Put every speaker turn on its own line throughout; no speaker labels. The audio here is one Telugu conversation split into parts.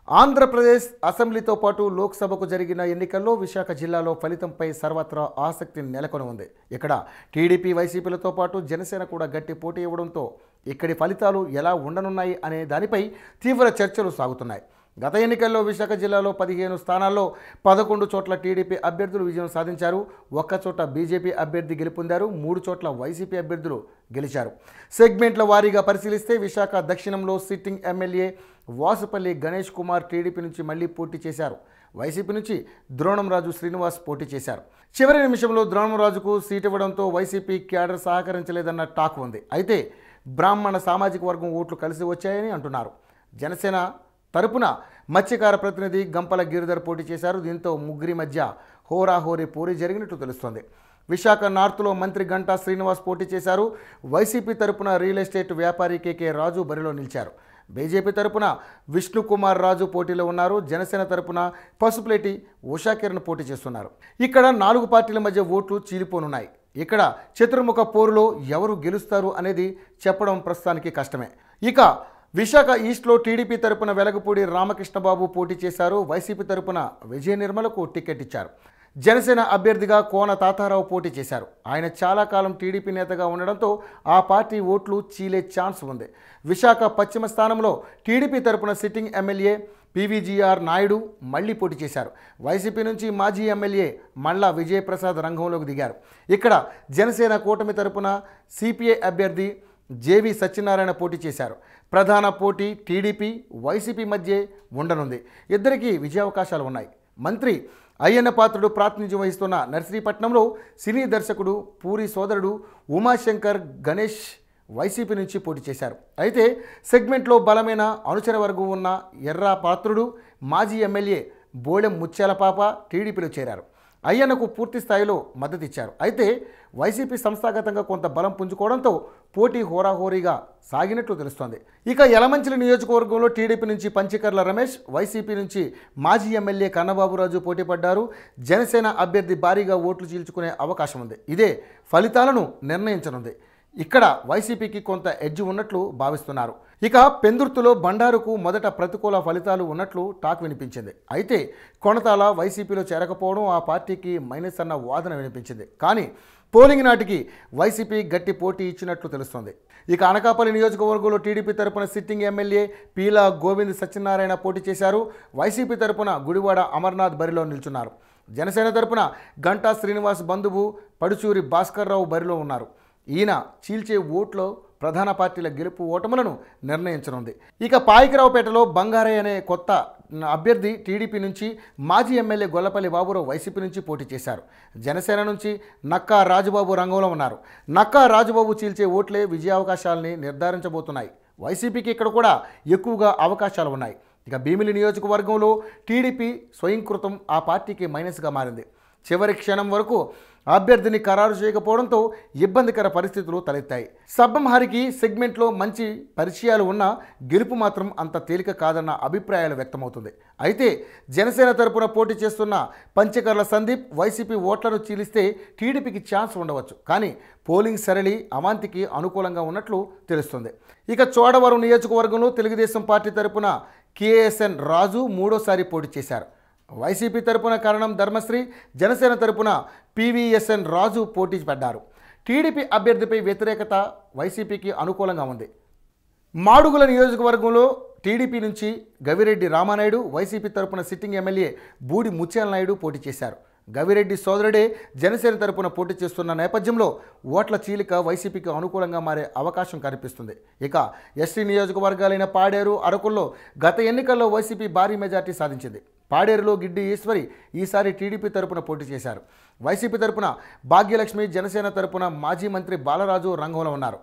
ఆంధ్రప్రదేశ్ అసెంబ్లీతో పాటు లోక్సభకు జరిగిన ఎన్నికల్లో విశాఖ జిల్లాలో ఫలితంపై సర్వత్రా ఆసక్తి నెలకొని ఉంది. ఇక్కడ టీడీపీ వైసీపీలతో పాటు జనసేన కూడా గట్టి పోటీ ఇవ్వడంతో ఇక్కడి ఫలితాలు ఎలా ఉండనున్నాయి అనే దానిపై తీవ్ర చర్చలు సాగుతున్నాయి. గత ఎన్నికల్లో విశాఖ జిల్లాలో 15 స్థానాల్లో 11 చోట్ల టీడీపీ అభ్యర్థులు విజయం సాధించారు. ఒక్క చోట బీజేపీ అభ్యర్థి గెలుపొందారు. 3 చోట్ల వైసీపీ అభ్యర్థులు గెలిచారు. సెగ్మెంట్ల వారీగా పరిశీలిస్తే విశాఖ దక్షిణంలో సిట్టింగ్ ఎమ్మెల్యే వాసుపల్లి గణేష్ కుమార్ టీడీపీ నుంచి మళ్లీ పోటీ చేశారు. వైసీపీ నుంచి ద్రోణంరాజు శ్రీనివాస్ పోటీ చేశారు. చివరి నిమిషంలో ద్రోణంరాజుకు సీటు ఇవ్వడంతో వైసీపీ క్యాడర్ సహకరించలేదన్న టాక్ ఉంది. అయితే బ్రాహ్మణ సామాజిక వర్గం ఓట్లు కలిసి వచ్చాయని అంటున్నారు. జనసేన తరపున మత్స్యకార ప్రతినిధి గంపల గిరిధర్ పోటీ చేశారు. దీంతో ముగ్గురి మధ్య హోరాహోరీ పోరీ జరిగినట్టు తెలుస్తోంది. విశాఖ నార్త్లో మంత్రి గంటా శ్రీనివాస్ పోటీ చేశారు. వైసీపీ తరపున రియల్ ఎస్టేట్ వ్యాపారి కేకే రాజు బరిలో నిలిచారు. బీజేపీ తరపున విష్ణుకుమార్ రాజు పోటీలో ఉన్నారు. జనసేన తరపున పసుపులేటి ఉషాకిరణ్ పోటీ చేస్తున్నారు. ఇక్కడ 4 పార్టీల మధ్య ఓట్లు చీలిపోనున్నాయి. ఇక్కడ చతుర్ముఖ పోరులో ఎవరు గెలుస్తారు అనేది చెప్పడం ప్రస్తుతానికి కష్టమే. ఇక విశాఖ ఈస్ట్లో టీడీపీ తరపున వెలగపూడి రామకృష్ణబాబు పోటీ చేశారు. వైసీపీ తరపున విజయ నిర్మలకు టికెట్ ఇచ్చారు. జనసేన అభ్యర్థిగా కోన తాతారావు పోటీ చేశారు. ఆయన చాలా కాలం టీడీపీ నేతగా ఉండడంతో ఆ పార్టీ ఓట్లు చీలే ఛాన్స్ ఉంది. విశాఖ పశ్చిమ స్థానంలో టీడీపీ తరపున సిట్టింగ్ ఎమ్మెల్యే పీవీజీఆర్ నాయుడు మళ్లీ పోటీ చేశారు. వైసీపీ నుంచి మాజీ ఎమ్మెల్యే మల్లా విజయప్రసాద్ రంగంలోకి దిగారు. ఇక్కడ జనసేన కూటమి తరపున సిపిఐ అభ్యర్థి జేవి సత్యనారాయణ పోటీ చేశారు. ప్రధాన పోటీ టీడీపీ వైసీపీ మధ్య ఉండనుంది. ఇద్దరికీ విజయావకాశాలు ఉన్నాయి. మంత్రి అయ్యన్న పాత్రుడు ప్రాతినిధ్యం వహిస్తున్న నర్సీపట్నంలో సినీ దర్శకుడు పూరి సోదరుడు ఉమాశంకర్ గణేష్ వైసీపీ నుంచి పోటీ చేశారు. అయితే సెగ్మెంట్లో బలమైన అనుచర వర్గం ఉన్న ఎర్రా పాత్రుడు మాజీ ఎమ్మెల్యే బోళెం ముత్యాలపాప టీడీపీలో చేరారు. అయ్యన్నకు పూర్తి స్థాయిలో మద్దతు ఇచ్చారు. అయితే వైసీపీ సంస్థాగతంగా కొంత బలం పుంజుకోవడంతో పోటీ హోరాహోరీగా సాగినట్లు తెలుస్తోంది. ఇక యలమంచిలి నియోజకవర్గంలో టీడీపీ నుంచి పంచకర్ల రమేష్, వైసీపీ నుంచి మాజీ ఎమ్మెల్యే కన్నబాబురాజు పోటీ పడ్డారు. జనసేన అభ్యర్థి భారీగా ఓట్లు చీల్చుకునే అవకాశం ఉంది. ఇదే ఫలితాలను నిర్ణయించనుంది. ఇక్కడ వైసీపీకి కొంత ఎడ్జ్ ఉన్నట్లు భావిస్తున్నారు. ఇక పెందుర్తిలో బండారుకు మొదట ప్రతికూల ఫలితాలు ఉన్నట్లు టాక్ వినిపించింది. అయితే కొనతాల వైసీపీలో చేరకపోవడం ఆ పార్టీకి మైనస్ అన్న వాదన వినిపించింది. కానీ పోలింగ్ నాటికి వైసీపీ గట్టి పోటీ ఇచ్చినట్లు తెలుస్తోంది. ఇక అనకాపల్లి నియోజకవర్గంలో టీడీపీ తరపున సిట్టింగ్ ఎమ్మెల్యే పీలా గోవింద్ సత్యనారాయణ పోటీ చేశారు. వైసీపీ తరపున గుడివాడ అమర్నాథ్ బరిలో నిల్చున్నారు. జనసేన తరపున గంటా శ్రీనివాస్ బంధువు పడుచూరి భాస్కర్ రావు బరిలో ఉన్నారు. ఈయన చీల్చే ఓట్లో ప్రధాన పార్టీల గెలుపు ఓటములను నిర్ణయించనుంది. ఇక పాయికరావుపేటలో బంగారయ్య అనే కొత్త అభ్యర్థి టీడీపీ నుంచి, మాజీ ఎమ్మెల్యే గొల్లపల్లి బాబురావు వైసీపీ నుంచి పోటీ చేశారు. జనసేన నుంచి నక్కా రాజుబాబు రంగంలో ఉన్నారు. నక్కా రాజుబాబు చీల్చే ఓట్లే విజయావకాశాలని నిర్ధారించబోతున్నాయి. వైసీపీకి ఇక్కడ కూడా ఎక్కువగా అవకాశాలు ఉన్నాయి. ఇక భీమిలి నియోజకవర్గంలో టీడీపీ స్వయంకృతం ఆ పార్టీకి మైనస్గా మారింది. చివరి క్షణం వరకు అభ్యర్థిని ఖరారు చేయకపోవడంతో ఇబ్బందికర పరిస్థితులు తలెత్తాయి. సబ్బంహరికి సెగ్మెంట్లో మంచి పరిచయాలు ఉన్నా గెలుపు మాత్రం అంత తేలిక కాదన్న అభిప్రాయాలు వ్యక్తమవుతుంది. అయితే జనసేన తరపున పోటీ చేస్తున్న పంచకర్ల సందీప్ వైసీపీ ఓట్లను చీలిస్తే టీడీపీకి ఛాన్స్ ఉండవచ్చు. కానీ పోలింగ్ సరళి అవాంతికి అనుకూలంగా ఉన్నట్లు తెలుస్తుంది. ఇక చోడవరం నియోజకవర్గంలో తెలుగుదేశం పార్టీ తరపున కేఎస్ఎన్ రాజు 3వ పోటీ చేశారు. వైసీపీ తరపున కరణం ధర్మశ్రీ, జనసేన తరపున పీవీఎస్ఎన్ రాజు పోటీ పడ్డారు. టీడీపీ అభ్యర్థిపై వ్యతిరేకత వైసీపీకి అనుకూలంగా ఉంది. మాడుగుల నియోజకవర్గంలో టీడీపీ నుంచి గవిరెడ్డి రామానాయుడు, వైసీపీ తరపున సిట్టింగ్ ఎమ్మెల్యే బూడి ముత్యాల నాయుడు పోటీ చేశారు. గవిరెడ్డి సోదరుడే జనసేన తరపున పోటీ చేస్తున్న నేపథ్యంలో ఓట్ల చీలిక వైసీపీకి అనుకూలంగా మారే అవకాశం కనిపిస్తుంది. ఇక ఎస్టీ నియోజకవర్గాలైన పాడేరు, అరకుల్లో గత ఎన్నికల్లో వైసీపీ భారీ మెజార్టీ సాధించింది. పాడేరులో గిడ్డి ఈశ్వరి ఈసారి టీడీపీ తరపున పోటీ చేశారు. వైసీపీ తరపున భాగ్యలక్ష్మి, జనసేన తరపున మాజీ మంత్రి బాలరాజు రంగంలో ఉన్నారు.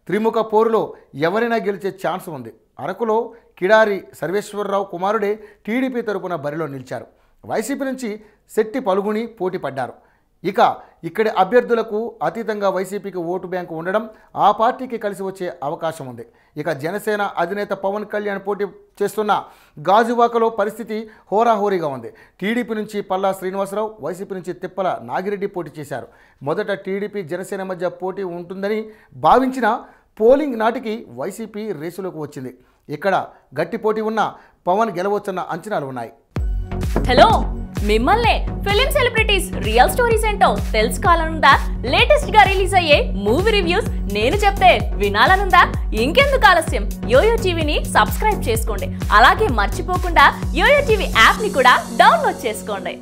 త్రిముఖ పోరులో ఎవరైనా గెలిచే ఛాన్స్ ఉంది. అరకులో కిడారి సర్వేశ్వరరావు కుమారుడే టీడీపీ తరపున బరిలో నిలిచారు. వైసీపీ నుంచి శెట్టి పలుగుని పోటీ పడ్డారు. ఇక ఇక్కడి అభ్యర్థులకు అతీతంగా వైసీపీకి ఓటు బ్యాంకు ఉండడం ఆ పార్టీకి కలిసి వచ్చే అవకాశం ఉంది. ఇక జనసేన అధినేత పవన్ కళ్యాణ్ పోటీ చేస్తున్న గాజువాకలో పరిస్థితి హోరాహోరీగా ఉంది. టీడీపీ నుంచి పల్లా శ్రీనివాసరావు, వైసీపీ నుంచి తిప్పల నాగిరెడ్డి పోటీ చేశారు. మొదట టీడీపీ జనసేన మధ్య పోటీ ఉంటుందని భావించిన పోలింగ్ నాటికి వైసీపీ రేసులోకి వచ్చింది. ఇక్కడ గట్టి పోటీ ఉన్న పవన్ గెలవచ్చన్న అంచనాలు ఉన్నాయి.
హలో, మిమ్మల్ని ఫిలిం సెలబ్రిటీస్ రియల్ స్టోరీస్ ఏంటో తెలుసుకోవాలనుందా? లేటెస్ట్ గా రిలీజ్ అయ్యే మూవీ రివ్యూస్ నేను చెప్తే వినాలనుందా? ఇంకెందుకు ఆలస్యం, యోయో టీవీని సబ్స్క్రైబ్ చేసుకోండి. అలాగే మర్చిపోకుండా యోయో టీవీ యాప్ ని కూడా డౌన్లోడ్ చేసుకోండి.